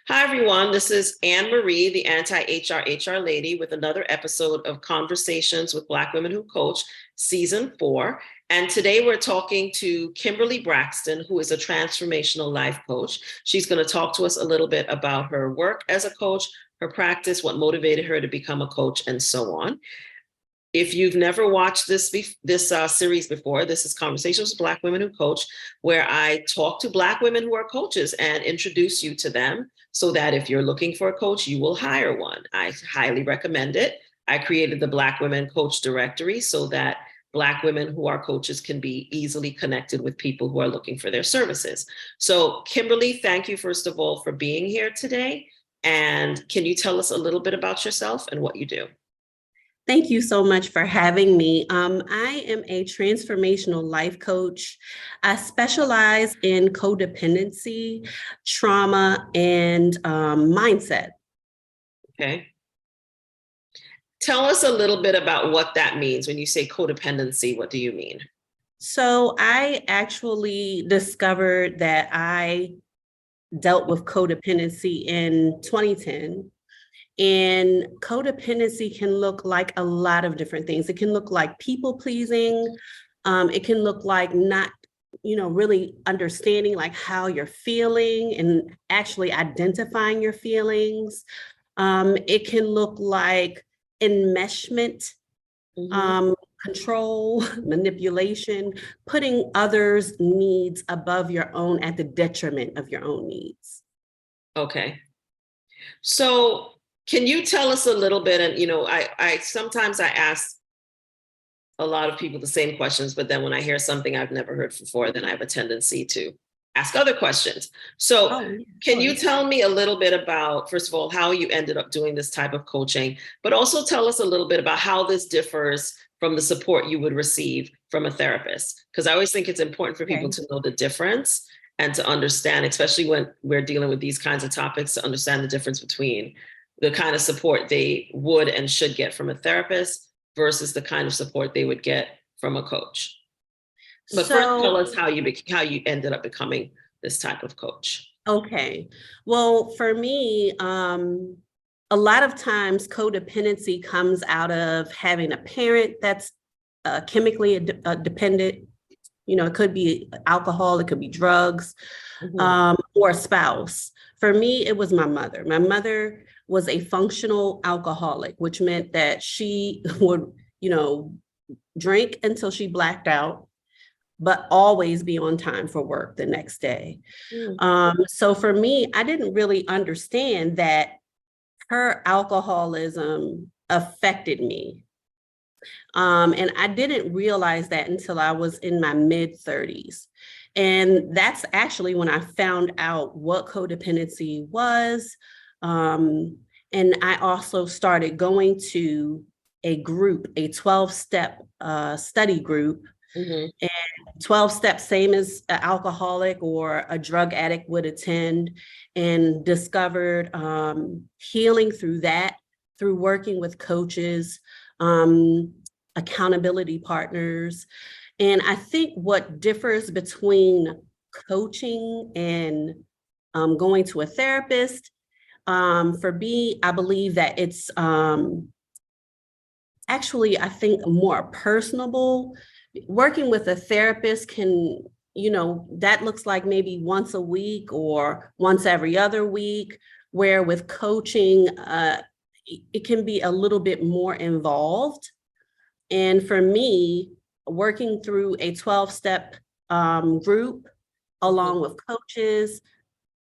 Hi, everyone. This is Anne Marie, the anti-HR lady, with another episode of Conversations with Black Women Who Coach, Season 4. And today we're talking to Kimberly Braxton, who is a transformational life coach. She's going to talk to us a little bit about her work as a coach, her practice, what motivated her to become a coach, and so on. If you've never watched this series before, this is Conversations with Black Women Who Coach, where I talk to Black women who are coaches and introduce you to them so that if you're looking for a coach, you will hire one. I highly recommend it. I created the Black Women Coach Directory so that Black women who are coaches can be easily connected with people who are looking for their services. So, Kimberly, thank you, first of all, for being here today. And can you tell us a little bit about yourself and what you do? Thank you so much for having me. I am a transformational life coach. I specialize in codependency, trauma, and mindset. Okay. Tell us a little bit about what that means. When you say codependency, what do you mean? So I actually discovered that I dealt with codependency in 2010. And codependency can look like a lot of different things. It can look like people pleasing. It can look like not, really understanding like how you're feeling and actually identifying your feelings. It can look like enmeshment, control, manipulation, putting others' needs above your own at the detriment of your own needs. Okay. So can you tell us a little bit? And, I sometimes I ask a lot of people the same questions, but then when I hear something I've never heard before, then I have a tendency to ask other questions. So can you tell me a little bit about, first of all, how you ended up doing this type of coaching, but also tell us a little bit about how this differs from the support you would receive from a therapist? Because I always think it's important for people to know the difference and to understand, especially when we're dealing with these kinds of topics, to understand the difference between the kind of support they would and should get from a therapist versus the kind of support they would get from a coach. But first, tell us how you ended up becoming this type of coach. Okay. Well, for me, a lot of times codependency comes out of having a parent that's chemically dependent. It could be alcohol, it could be drugs, or a spouse. For me, it was my mother. My mother was a functional alcoholic, which meant that she would, drink until she blacked out, but always be on time for work the next day. So for me, I didn't really understand that her alcoholism affected me. And I didn't realize that until I was in my mid-30s. And that's actually when I found out what codependency was. And I also started going to a group, a 12-step study group. And 12 steps, same as an alcoholic or a drug addict would attend, and discovered healing through that, through working with coaches, accountability partners. And I think what differs between coaching and going to a therapist, for me, I believe that it's actually, I think, more personable. Working with a therapist can, that looks like maybe once a week or once every other week, where with coaching, it can be a little bit more involved. And for me, working through a 12-step group along with coaches,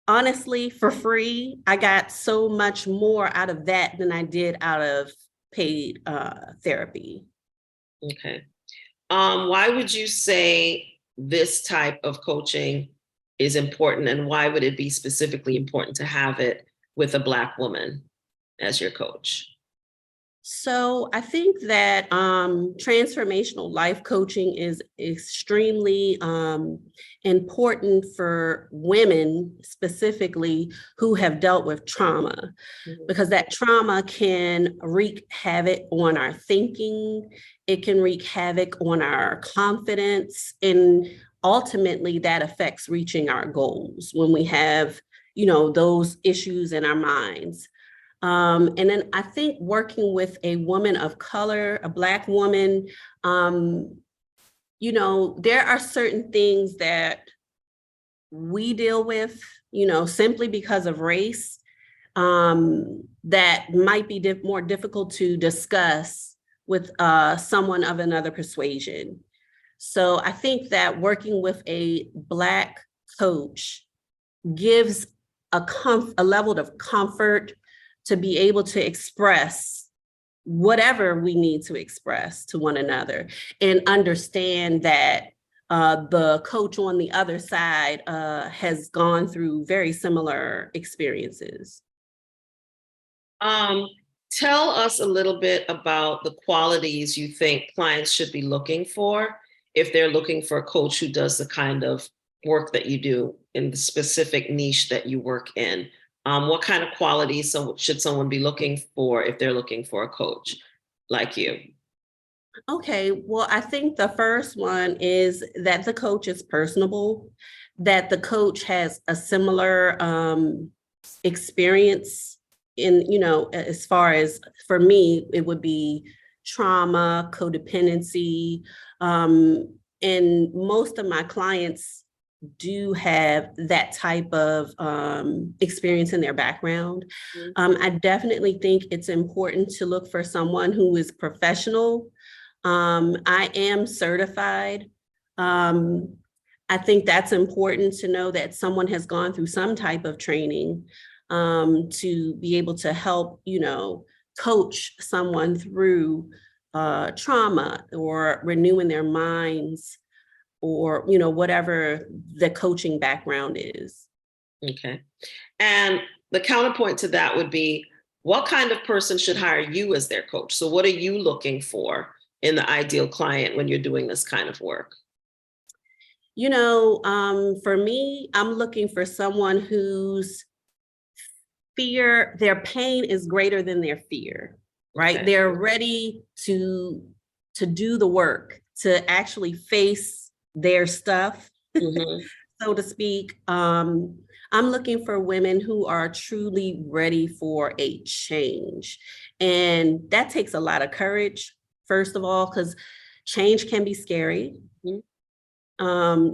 honestly, for free, I got so much more out of that than I did out of paid therapy. Okay. Why would you say this type of coaching is important, and why would it be specifically important to have it with a Black woman as your coach? So I think that transformational life coaching is extremely important for women specifically who have dealt with trauma, because that trauma can wreak havoc on our thinking. It can wreak havoc on our confidence, and ultimately that affects reaching our goals when we have those issues in our minds. And then I think working with a woman of color, a Black woman, there are certain things that we deal with, simply because of race, that might be more difficult to discuss with someone of another persuasion. So I think that working with a Black coach gives a level of comfort to be able to express whatever we need to express to one another, and understand that the coach on the other side has gone through very similar experiences. Tell us a little bit about the qualities you think clients should be looking for if they're looking for a coach who does the kind of work that you do in the specific niche that you work in. What kind of qualities should someone be looking for if they're looking for a coach like you? Okay, well, I think the first one is that the coach is personable, that the coach has a similar experience in, as far as, for me, it would be trauma, codependency, and most of my clients do have that type of experience in their background. I definitely think it's important to look for someone who is professional. I am certified. I think that's important to know, that someone has gone through some type of training to be able to help, coach someone through trauma, or renewing their minds, or, whatever the coaching background is. Okay. And the counterpoint to that would be, what kind of person should hire you as their coach? So what are you looking for in the ideal client when you're doing this kind of work? For me, I'm looking for someone whose their pain is greater than their fear, right? Okay. They're ready to do the work, to actually face their stuff, so to speak. I'm looking for women who are truly ready for a change. And that takes a lot of courage, first of all, because change can be scary. And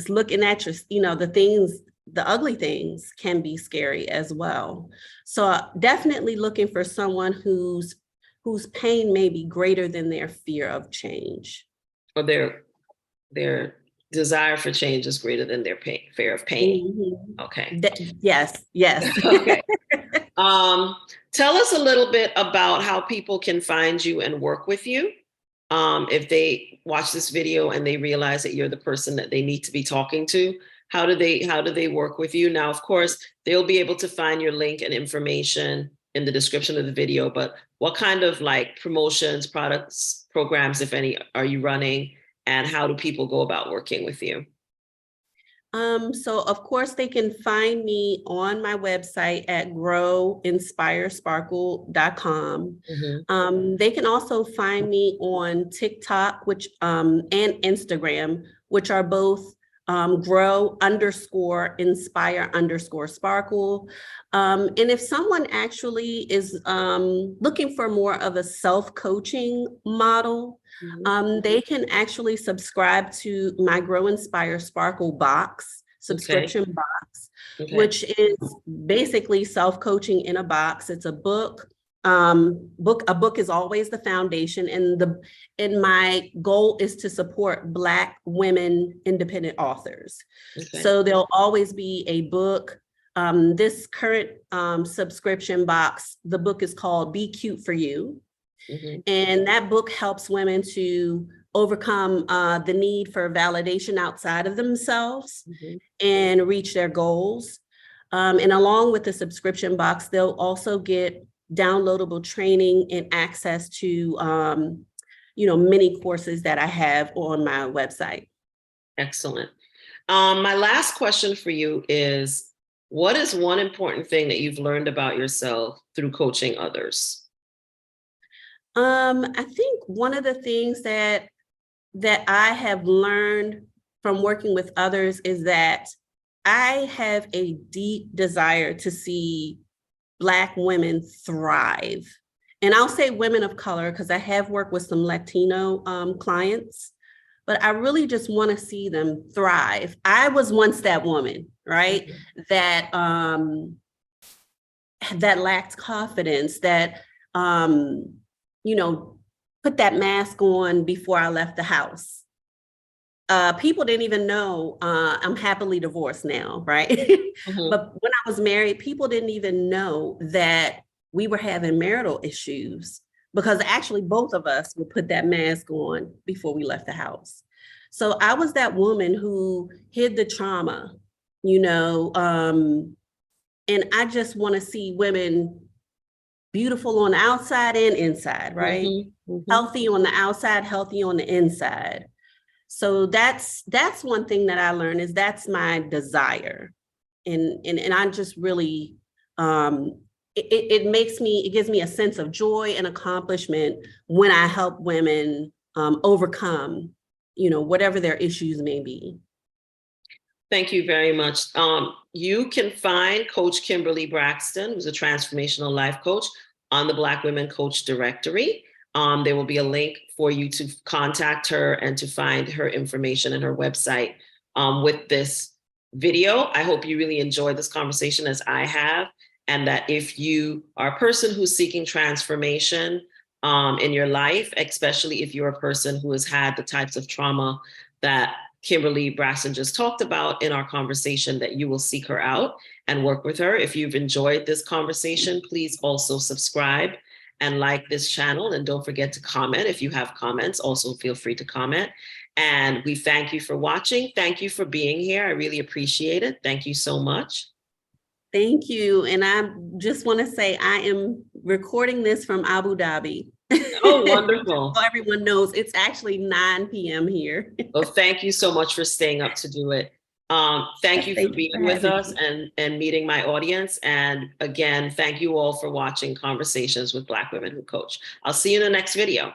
looking at the ugly things can be scary as well. So definitely looking for someone whose pain may be greater than their fear of change. Or their desire for change is greater than their fear of pain. Mm-hmm. Okay. Yes. Okay. Tell us a little bit about how people can find you and work with you. If they watch this video and they realize that you're the person that they need to be talking to, how do they work with you? Now, of course, they'll be able to find your link and information in the description of the video, but what kind of promotions, products, programs, if any, are you running, and how do people go about working with you? So of course they can find me on my website at growinspiresparkle.com. They can also find me on TikTok, and Instagram, which are both grow_inspire_sparkle. And if someone actually is looking for more of a self-coaching model, they can actually subscribe to my Grow Inspire Sparkle box, subscription box, which is basically self-coaching in a box. It's a book. A book is always the foundation, and my goal is to support Black women independent authors. So there'll always be a book. This current subscription box, the book is called Be Cute for You. And that book helps women to overcome the need for validation outside of themselves and reach their goals. And along with the subscription box, they'll also get downloadable training and access to many courses that I have on my website. Excellent. My last question for you is, what is one important thing that you've learned about yourself through coaching others? I think one of the things that I have learned from working with others is that I have a deep desire to see Black women thrive. And I'll say women of color because I have worked with some Latino clients, but I really just want to see them thrive. I was once that woman, right? Mhm. That lacked confidence, that you know, put that mask on before I left the house. People didn't even know I'm happily divorced now, right? Mhm. But when I was married, people didn't even know that we were having marital issues because actually both of us would put that mask on before we left the house. So I was that woman who hid the trauma, you know, and I just want to see women beautiful on the outside and inside, right? Mhm. Mhm. Healthy on the outside, healthy on the inside. So that's one thing that I learned is that's my desire. And I just really it gives me a sense of joy and accomplishment when I help women overcome, whatever their issues may be. Thank you very much. You can find Coach Kimberly Braxton, who's a transformational life coach, on the Black Women Coach directory. There will be a link for you to contact her and to find her information and her website with this video. I hope you really enjoyed this conversation as I have, and that if you are a person who's seeking transformation in your life, especially if you're a person who has had the types of trauma that Kimberly Braxton just talked about in our conversation, that you will seek her out and work with her. If you've enjoyed this conversation, please also subscribe and like this channel. And don't forget to comment. If you have comments, also feel free to comment. And we thank you for watching. Thank you for being here. I really appreciate it. Thank you so much. Thank you. And I just want to say I am recording this from Abu Dhabi. Oh, wonderful. So everyone knows it's actually 9 p.m. here. Well, thank you so much for staying up to do it. Thank you for Thank you being for with having us me. and meeting my audience. And again, thank you all for watching Conversations with Black Women Who Coach. I'll see you in the next video.